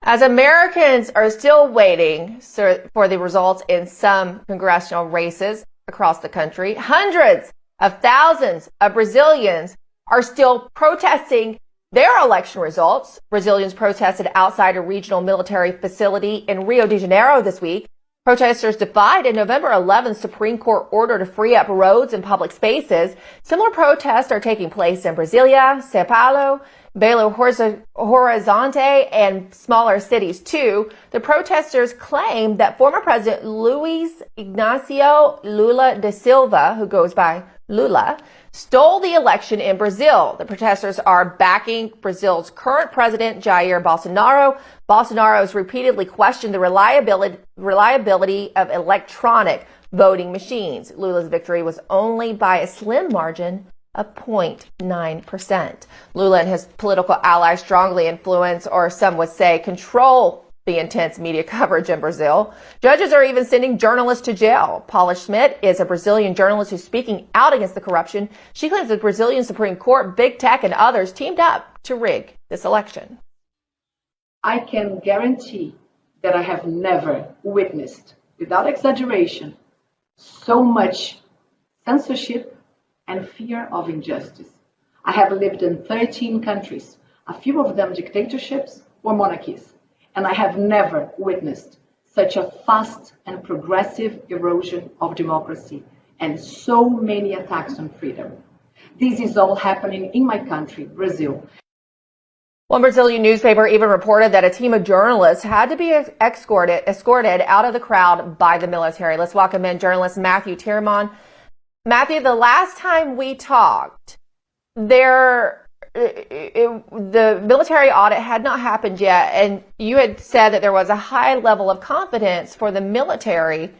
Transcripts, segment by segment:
As Americans are still waiting for the results in some congressional races across the country, hundreds of thousands of Brazilians are still protesting their election results. Brazilians protested outside a regional military facility in Rio de Janeiro this week. Protesters defied a November 11th Supreme Court order to free up roads and public spaces. Similar protests are taking place in Brasilia, Sao Paulo, Belo Horizonte, and smaller cities too. The protesters claim that former President Luiz Inácio Lula da Silva, who goes by Lula, stole the election in Brazil. The protesters are backing Brazil's current president, Jair Bolsonaro. Bolsonaro has repeatedly questioned the reliability of electronic voting machines. Lula's victory was only by a slim margin of 0.9%. Lula and his political allies strongly influence, or some would say control, the intense media coverage in Brazil. Judges are even sending journalists to jail. Paula Schmidt is a Brazilian journalist who's speaking out against the corruption. She claims the Brazilian Supreme Court, big tech, and others teamed up to rig this election. I can guarantee that I have never witnessed, without exaggeration, so much censorship and fear of injustice. I have lived in 13 countries, a few of them dictatorships or monarchies, and I have never witnessed such a fast and progressive erosion of democracy and so many attacks on freedom. This is all happening in my country, Brazil. One Brazilian newspaper even reported that a team of journalists had to be escorted out of the crowd by the military. Let's welcome in journalist Matthew Tiedemann. Matthew, the last time we talked, the military audit had not happened yet, and you had said that there was a high level of confidence for the military,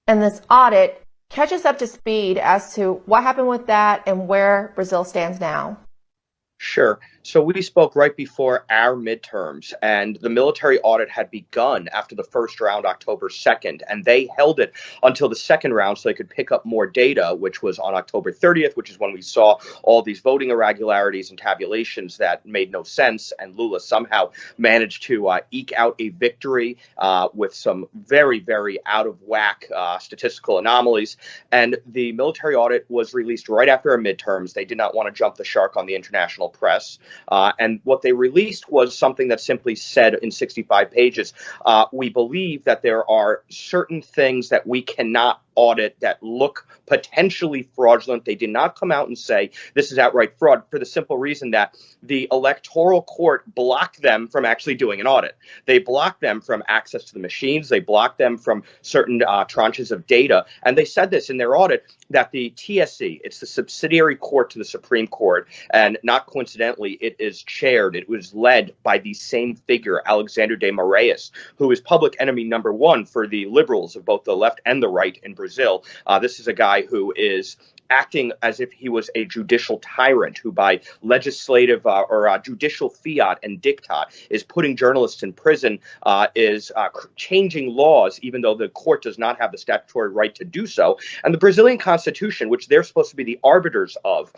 and this audit. Catch us up to speed as to what happened with that and where Brazil stands now. Sure. So we spoke right before our midterms, and the military audit had begun after the first round, October 2nd, and they held it until the second round so they could pick up more data, which was on October 30th, which is when we saw all these voting irregularities and tabulations that made no sense, and Lula somehow managed to eke out a victory with some very, very out-of-whack statistical anomalies. And the military audit was released right after our midterms. They did not want to jump the shark on the international press. And what they released was something that simply said in 65 pages, we believe that there are certain things that we cannot audit that look potentially fraudulent. They did not come out and say this is outright fraud for the simple reason that the electoral court blocked them from actually doing an audit. They blocked them from access to the machines. They blocked them from certain tranches of data. And they said this in their audit that the TSE, it's the subsidiary court to the Supreme Court, and not coincidentally, it was led by the same figure, Alexandre de Moraes, who is public enemy number one for the liberals of both the left and the right in Brazil. This is a guy who is acting as if he was a judicial tyrant who by legislative or judicial fiat and diktat is putting journalists in prison, is changing laws, even though the court does not have the statutory right to do so. And the Brazilian Constitution, which they're supposed to be the arbiters of,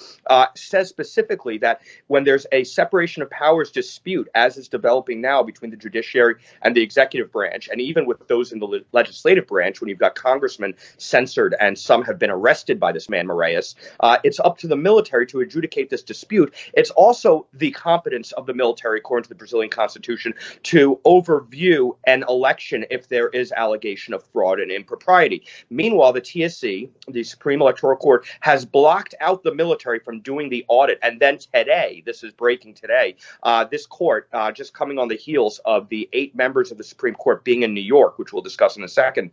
says specifically that when there's a separation of powers dispute, as is developing now between the judiciary and the executive branch, and even with those in the legislative branch, when you've got congressmen censored and some have been arrested by this man, Moraes, it's up to the military to adjudicate this dispute. It's also the competence of the military, according to the Brazilian Constitution, to overview an election if there is allegation of fraud and impropriety. Meanwhile, the TSE, the Supreme Electoral Court, has blocked out the military from doing the audit. And then today, this is breaking today, this court, just coming on the heels of the 8 members of the Supreme Court being in New York, which we'll discuss in a second,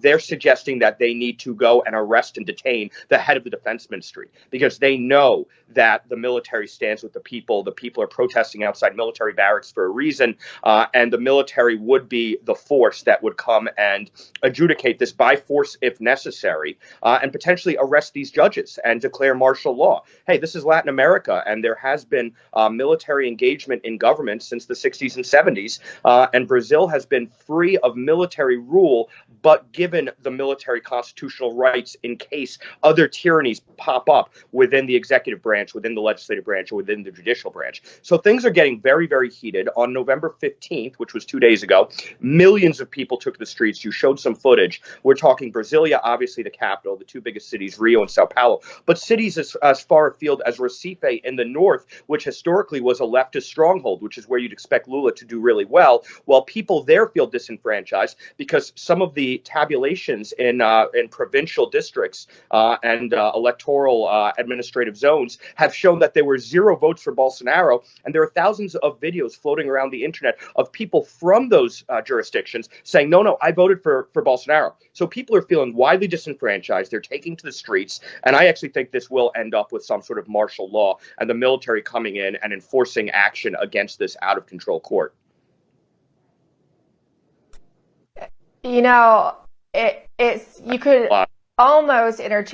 they're suggesting that they need to go and arrest and detain the head of the defense ministry because they know that the military stands with the people. The people are protesting outside military barracks for a reason, and the military would be the force that would come and adjudicate this by force if necessary, and potentially arrest these judges and declare martial law. Hey, this is Latin America, and there has been military engagement in government since the 60s and 70s, and Brazil has been free of military rule, but given the military constitutional rights in case other tyrannies pop up within the executive branch, within the legislative branch, or within the judicial branch. So things are getting very, very heated. On November 15th, which was 2 days ago, millions of people took to the streets. You showed some footage. We're talking Brasilia, obviously the capital, the two biggest cities, Rio and Sao Paulo, but cities as far afield as Recife in the north, which historically was a leftist stronghold, which is where you'd expect Lula to do really well. Well, people there feel disenfranchised because some of the tabulations in provincial districts and electoral administrative zones have shown that there were 0 votes for Bolsonaro, and there are thousands of videos floating around the internet of people from those jurisdictions saying, no, I voted for Bolsonaro. So people are feeling widely disenfranchised. They're taking to the streets, and I actually think this will end up with some sort of martial law and the military coming in and enforcing action against this out of control court. You know, it's you could almost interchange